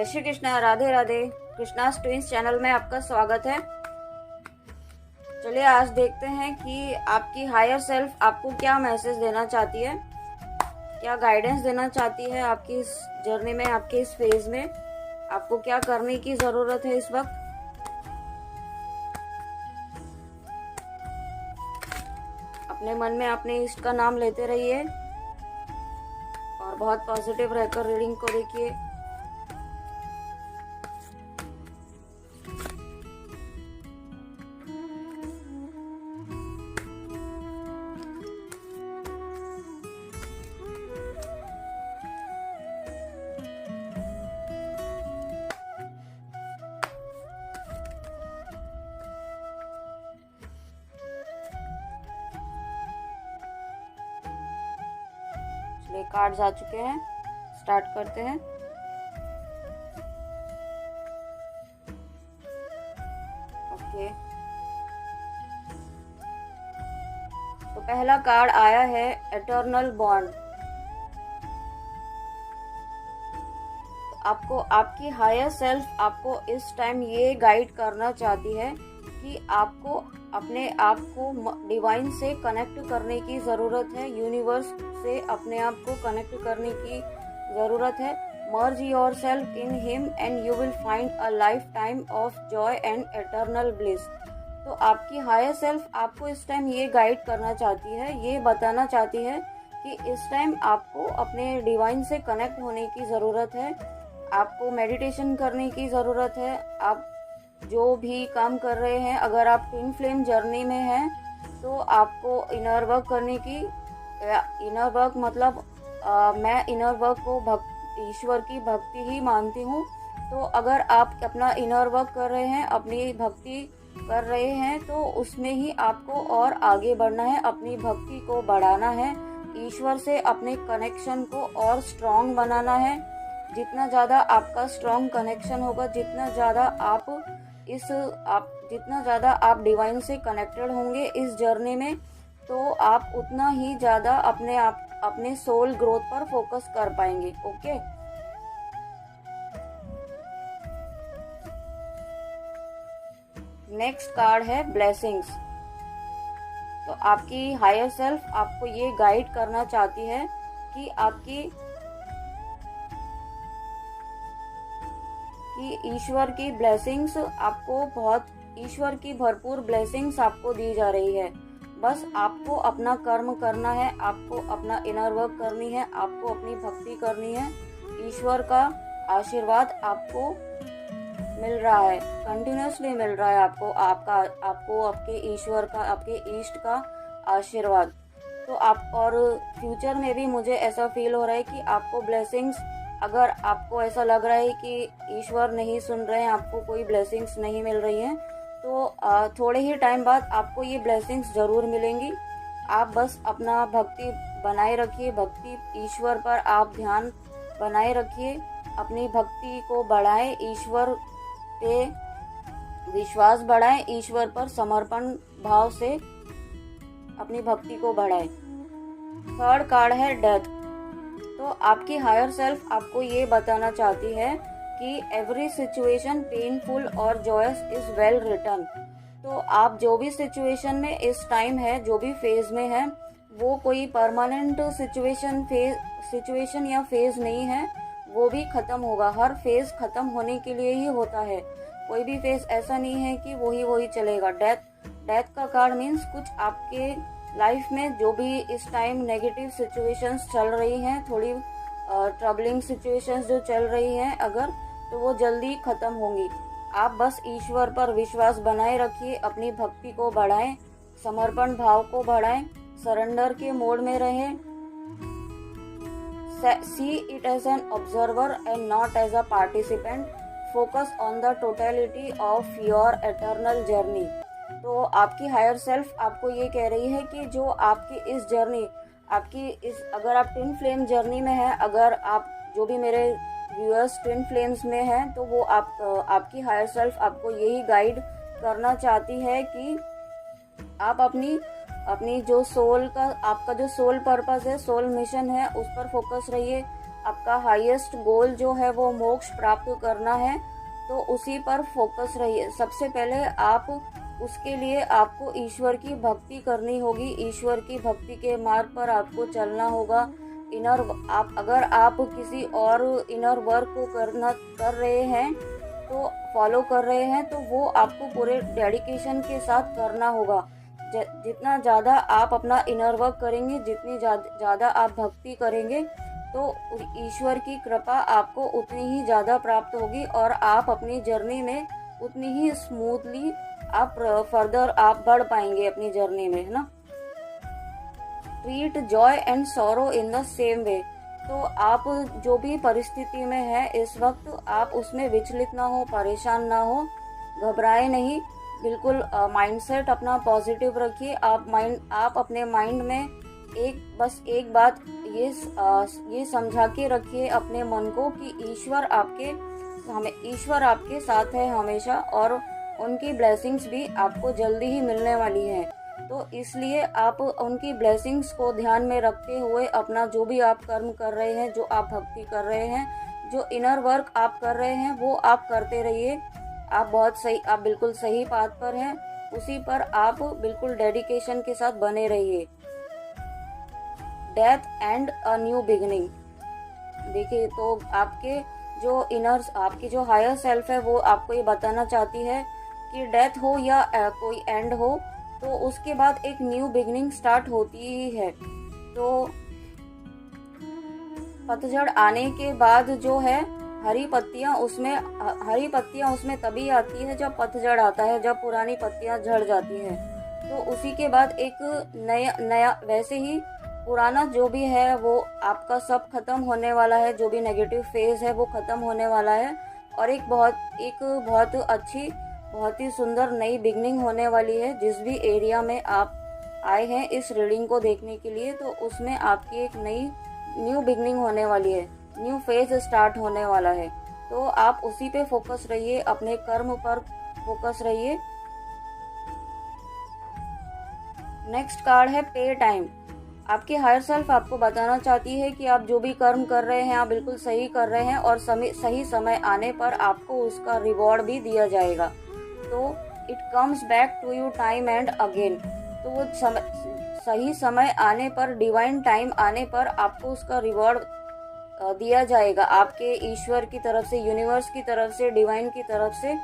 जय Shri Krishna, Radhe Radhe. Krishna's twins channel में आपका स्वागत है। चलिए आज देखते हैं कि आपकी हायर सेल्फ आपको क्या मैसेज देना चाहती है, क्या गाइडेंस देना चाहती है आपकी इस जर्नी में, आपके इस फेज में आपको क्या करने की जरूरत है इस वक्त। अपने मन में अपने इष्ट का नाम लेते रहिए और बहुत पॉजिटिव रहकर रीडिंग को देखिए। कार्ड्स आ चुके हैं, स्टार्ट करते हैं। ओके, तो पहला कार्ड आया है एटर्नल बॉन्ड। आपको आपकी हायर सेल्फ आपको इस टाइम ये गाइड करना चाहती है कि आपको अपने आप को डिवाइन से कनेक्ट करने की ज़रूरत है, यूनिवर्स से अपने आप को कनेक्ट करने की ज़रूरत है। Merge yourself in him and you will find a lifetime of joy and eternal bliss. तो आपकी हायर सेल्फ आपको इस टाइम ये गाइड करना चाहती है, ये बताना चाहती है कि इस टाइम आपको अपने डिवाइन से कनेक्ट होने की ज़रूरत है, आपको मेडिटेशन करने की ज़रूरत है। आप जो भी काम कर रहे हैं, अगर आप ट्विन फ्लेम जर्नी में हैं तो आपको इनर वर्क करने की, इनर वर्क मतलब मैं इनर वर्क को ईश्वर की भक्ति ही मानती हूँ। तो अगर आप अपना इनर वर्क कर रहे हैं, अपनी भक्ति कर रहे हैं, तो उसमें ही आपको और आगे बढ़ना है, अपनी भक्ति को बढ़ाना है, ईश्वर से अपने कनेक्शन को और स्ट्रॉन्ग बनाना है। जितना ज़्यादा आपका स्ट्रॉन्ग कनेक्शन होगा, जितना ज़्यादा आप डिवाइन से कनेक्टेड होंगे इस जर्नी में, तो आप उतना ही ज़्यादा अपने सोल ग्रोथ पर फोकस कर पाएंगे। ओके, नेक्स्ट कार्ड है ब्लेसिंग्स। तो आपकी हायर सेल्फ आपको ये गाइड करना चाहती है कि ईश्वर की ब्लेसिंग्स आपको ईश्वर की भरपूर ब्लेसिंग्स आपको दी जा रही है। बस आपको अपना कर्म करना है, आपको अपना इनर वर्क करनी है, आपको अपनी भक्ति करनी है। ईश्वर का आशीर्वाद आपको मिल रहा है, कंटिन्यूसली मिल रहा है आपको आपके ईश्वर का, आपके ईष्ट का आशीर्वाद। तो आप और फ्यूचर में भी मुझे ऐसा फील हो रहा है कि आपको ब्लेसिंग्स, अगर आपको ऐसा लग रहा है कि ईश्वर नहीं सुन रहे हैं, आपको कोई ब्लेसिंग्स नहीं मिल रही हैं, तो थोड़े ही टाइम बाद आपको ये ब्लेसिंग्स ज़रूर मिलेंगी। आप बस अपना भक्ति बनाए रखिए, भक्ति ईश्वर पर आप ध्यान बनाए रखिए, अपनी भक्ति को बढ़ाएं, ईश्वर पे विश्वास बढ़ाएं, ईश्वर पर समर्पण भाव से अपनी भक्ति को बढ़ाएं। थर्ड कार्ड है डेथ। तो आपकी हायर सेल्फ आपको ये बताना चाहती है कि एवरी सिचुएशन पेनफुल और जॉयस इज वेल रिटन। तो आप जो भी सिचुएशन में इस टाइम है, जो भी फेज में है, वो कोई परमानेंट सिचुएशन या फेज नहीं है, वो भी खत्म होगा। हर फेज खत्म होने के लिए ही होता है, कोई भी फेज ऐसा नहीं है कि वही चलेगा। डेथ का कार्ड मीन्स कुछ आपके लाइफ में जो भी इस टाइम नेगेटिव सिचुएशंस चल रही हैं, थोड़ी ट्रबलिंग सिचुएशंस जो चल रही हैं अगर, तो वो जल्दी खत्म होंगी। आप बस ईश्वर पर विश्वास बनाए रखिए, अपनी भक्ति को बढ़ाएं, समर्पण भाव को बढ़ाएं, सरेंडर के मोड में रहें। See it as an observer and not as a participant. Focus on the totality of your eternal journey. तो आपकी हायर सेल्फ आपको ये कह रही है कि जो आपकी इस जर्नी, अगर आप ट्विन फ्लेम जर्नी में हैं, अगर आप जो भी मेरे व्यूअर्स ट्विन फ्लेम्स में हैं, तो वो आपकी हायर सेल्फ आपको यही गाइड करना चाहती है कि आप अपनी जो सोल का, आपका जो सोल पर्पस है, सोल मिशन है, उस पर फोकस रहिए। आपका हाईएस्ट गोल जो है वो मोक्ष प्राप्त करना है, तो उसी पर फोकस रहिए। सबसे पहले आप उसके लिए आपको ईश्वर की भक्ति करनी होगी, ईश्वर की भक्ति के मार्ग पर आपको चलना होगा। अगर आप किसी और इनर वर्क को कर रहे हैं, तो फॉलो कर रहे हैं, तो वो आपको पूरे डेडिकेशन के साथ करना होगा। जितना ज़्यादा आप अपना इनर वर्क करेंगे, जितनी ज़्यादा आप भक्ति करेंगे, तो ईश्वर की कृपा आपको उतनी ही ज़्यादा प्राप्त होगी और आप अपनी जर्नी में उतनी ही स्मूथली आप फर्दर आप बढ़ पाएंगे अपनी जर्नी में, है ना। Treat Joy and sorrow in the same way. तो आप जो भी परिस्थिति में है इस वक्त, आप उसमें विचलित ना हो, परेशान ना हो, घबराए नहीं, बिल्कुल माइंडसेट अपना पॉजिटिव रखिए। आप अपने माइंड में बस एक बात ये समझा के रखिए अपने मन को कि ईश्वर आपके साथ है हमेशा, और उनकी ब्लेसिंग्स भी आपको जल्दी ही मिलने वाली है। तो इसलिए आप उनकी ब्लेसिंग्स को ध्यान में रखते हुए अपना जो भी आप कर्म कर रहे हैं, जो आप भक्ति कर रहे हैं, जो इनर वर्क आप कर रहे हैं, वो आप करते रहिए। आप बिल्कुल सही पाथ पर हैं, उसी पर आप बिल्कुल डेडिकेशन के साथ बने रहिए। Death and a new beginning. देखिए, तो आपकी जो हायर सेल्फ है वो आपको ये बताना चाहती है कि डेथ हो या कोई एंड हो, तो उसके बाद एक न्यू बिगिनिंग स्टार्ट होती ही है। तो पतझड़ आने के बाद जो है हरी पत्तियां उसमें तभी आती है जब पतझड़ आता है, जब पुरानी पत्तियां झड़ जाती है। तो उसी के बाद एक नया वैसे ही पुराना जो भी है वो आपका सब खत्म होने वाला है, जो भी नेगेटिव फेज है वो खत्म होने वाला है, और एक बहुत अच्छी, बहुत ही सुंदर नई बिगनिंग होने वाली है। जिस भी एरिया में आप आए हैं इस रीडिंग को देखने के लिए, तो उसमें आपकी एक न्यू बिगनिंग होने वाली है, न्यू फेज स्टार्ट होने वाला है। तो आप उसी पे फोकस रहिए, अपने कर्म पर फोकस रहिए। नेक्स्ट कार्ड है पे टाइम। आपकी हायर सेल्फ आपको बताना चाहती है कि आप जो भी कर्म कर रहे हैं आप बिल्कुल सही कर रहे हैं, और सही समय आने पर आपको उसका रिवॉर्ड भी दिया जाएगा। तो it comes back to you time and again. तो वो सही समय आने पर, डिवाइन टाइम आने पर आपको उसका रिवॉर्ड दिया जाएगा, आपके ईश्वर की तरफ से, यूनिवर्स की तरफ से, डिवाइन की तरफ से।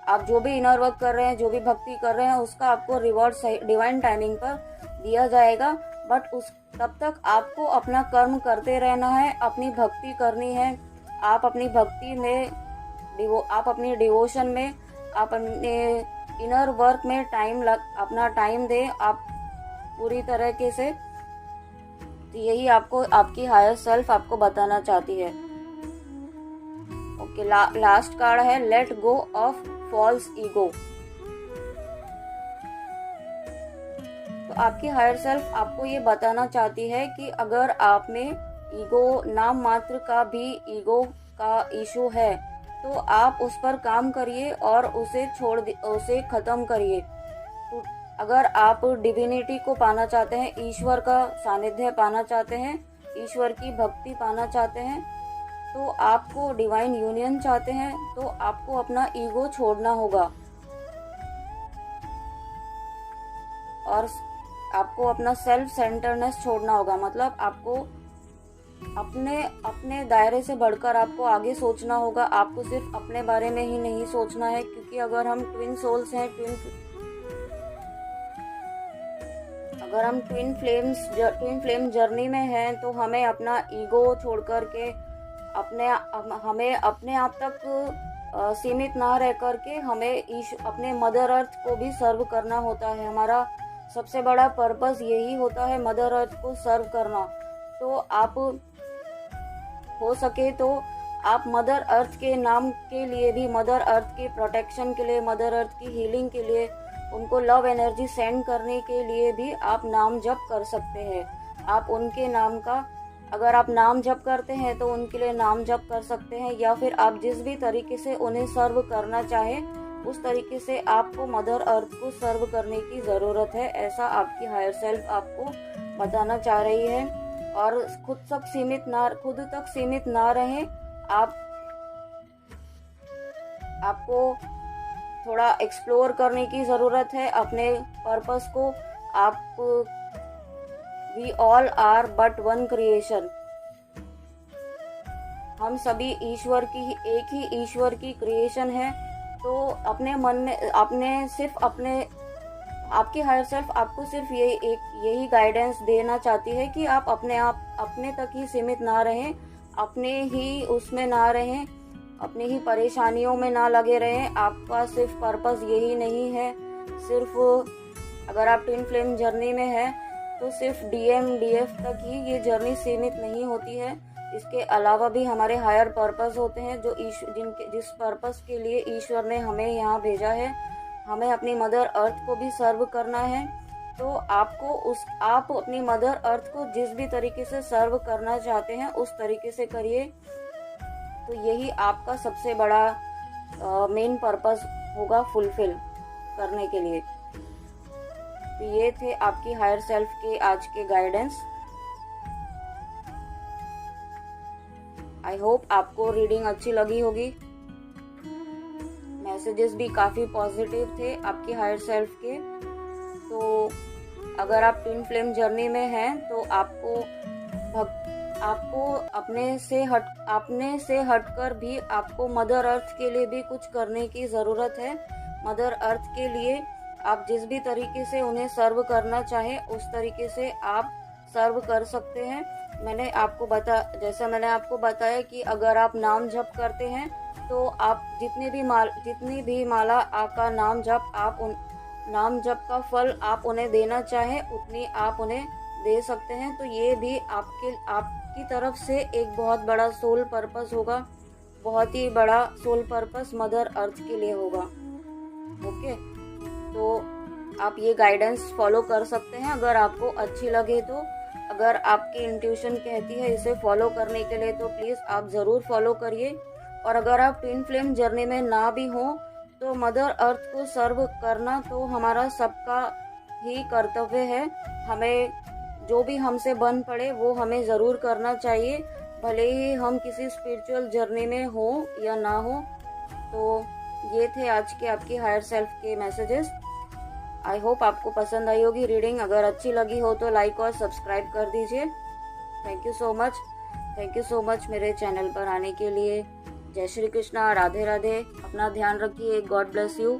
आप जो भी इनर वर्क कर रहे हैं, जो भी भक्ति कर रहे हैं, उसका आपको रिवॉर्ड डिवाइन टाइमिंग पर दिया जाएगा। बट तब तक आपको अपना कर्म करते रहना है, अपनी भक्ति करनी है। आप अपनी भक्ति में, आप अपनी डिवोशन में, आप अपने इनर वर्क में अपना टाइम दें आप पूरी तरीके से। तो यही आपकी हायर सेल्फ आपको बताना चाहती है। ओके, लास्ट कार्ड है let go of false ego. तो आपकी हायर सेल्फ आपको ये बताना चाहती है कि अगर आप में ईगो, नाम मात्र का भी ईगो का इशू है, तो आप उस पर काम करिए और उसे खत्म करिए। तो अगर आप डिविनिटी को पाना चाहते हैं, ईश्वर का सानिध्य पाना चाहते हैं, ईश्वर की भक्ति पाना चाहते हैं, तो आपको डिवाइन यूनियन चाहते हैं, तो आपको अपना ईगो छोड़ना होगा और आपको अपना सेल्फ सेंटरनेस छोड़ना होगा। मतलब आपको अपने दायरे से बढ़कर आपको आगे सोचना होगा। आपको सिर्फ अपने बारे में ही नहीं सोचना है, क्योंकि अगर हम ट्विन सोल्स हैं, अगर हम ट्विन फ्लेम जर्नी में हैं, तो हमें अपना ईगो छोड़ करके हमें अपने आप तक सीमित ना रह करके हमें अपने मदर अर्थ को भी सर्व करना होता है। हमारा सबसे बड़ा पर्पस यही होता है, मदर अर्थ को सर्व करना। तो आप हो सके तो आप मदर अर्थ के नाम के लिए भी, मदर अर्थ के प्रोटेक्शन के लिए, मदर अर्थ की हीलिंग के लिए, उनको लव एनर्जी सेंड करने के लिए भी आप नाम जप कर सकते हैं। आप उनके नाम का, अगर आप नाम जप करते हैं तो उनके लिए नाम जप कर सकते हैं, या फिर आप जिस भी तरीके से उन्हें सर्व करना चाहें उस तरीके से आपको मदर अर्थ को सर्व करने की ज़रूरत है। ऐसा आपकी हायर सेल्फ आपको बताना चाह रही है। और खुद तक सीमित ना रहें। आपको थोड़ा एक्सप्लोर करने की ज़रूरत है अपने पर्पस को। आप we all are but one creation. हम सभी एक ही ईश्वर की क्रिएशन है। तो अपने मन में आपकी हायर सेल्फ आपको सिर्फ यही गाइडेंस देना चाहती है कि आप अपने तक ही सीमित ना रहें, अपने ही उसमें ना रहें, अपनी ही परेशानियों में ना लगे रहें। आपका सिर्फ पर्पस यही नहीं है। सिर्फ अगर आप ट्विन फ्लेम जर्नी में हैं तो सिर्फ DMDF तक ही ये जर्नी सीमित नहीं होती है। इसके अलावा भी हमारे हायर पर्पस होते हैं जिस पर्पस के लिए ईश्वर ने हमें यहाँ भेजा है। हमें अपनी मदर अर्थ को भी सर्व करना है। तो आप अपनी मदर अर्थ को जिस भी तरीके से सर्व करना चाहते हैं उस तरीके से करिए। तो यही आपका सबसे बड़ा मेन पर्पस होगा फुलफिल करने के लिए। तो ये थे आपकी हायर सेल्फ के आज के गाइडेंस। आई होप आपको रीडिंग अच्छी लगी होगी। मैसेजेस भी काफ़ी पॉजिटिव थे आपकी हायर सेल्फ के। तो अगर आप ट्विन फ्लेम जर्नी में हैं तो आपको अपने से हटकर भी आपको मदर अर्थ के लिए भी कुछ करने की ज़रूरत है। मदर अर्थ के लिए आप जिस भी तरीके से उन्हें सर्व करना चाहें उस तरीके से आप सर्व कर सकते हैं। जैसा मैंने आपको बताया कि अगर आप नाम जप करते हैं तो आप जितनी भी माला का नाम जप का फल आप उन्हें देना चाहें उतनी आप उन्हें दे सकते हैं। तो ये भी आपकी तरफ से एक बहुत बड़ा सोल पर्पस होगा, बहुत ही बड़ा सोल पर्पस मदर अर्थ के लिए होगा। ओके, तो आप ये गाइडेंस फॉलो कर सकते हैं अगर आपको अच्छी लगे तो। अगर आपकी इंट्यूशन कहती है इसे फॉलो करने के लिए तो प्लीज़ आप ज़रूर फॉलो करिए। और अगर आप ट्विन फ्लेम जर्नी में ना भी हो तो मदर अर्थ को सर्व करना तो हमारा सबका ही कर्तव्य है। हमें जो भी हमसे बन पड़े वो हमें ज़रूर करना चाहिए, भले ही हम किसी स्पिरिचुअल जर्नी में हो या ना हो। तो ये थे आज के आपकी हायर सेल्फ के मैसेजेस। आई होप आपको पसंद आई होगी रीडिंग। अगर अच्छी लगी हो तो लाइक और सब्सक्राइब कर दीजिए। थैंक यू सो मच मेरे चैनल पर आने के लिए। जय श्री कृष्णा, राधे राधे। अपना ध्यान रखिए। God bless you.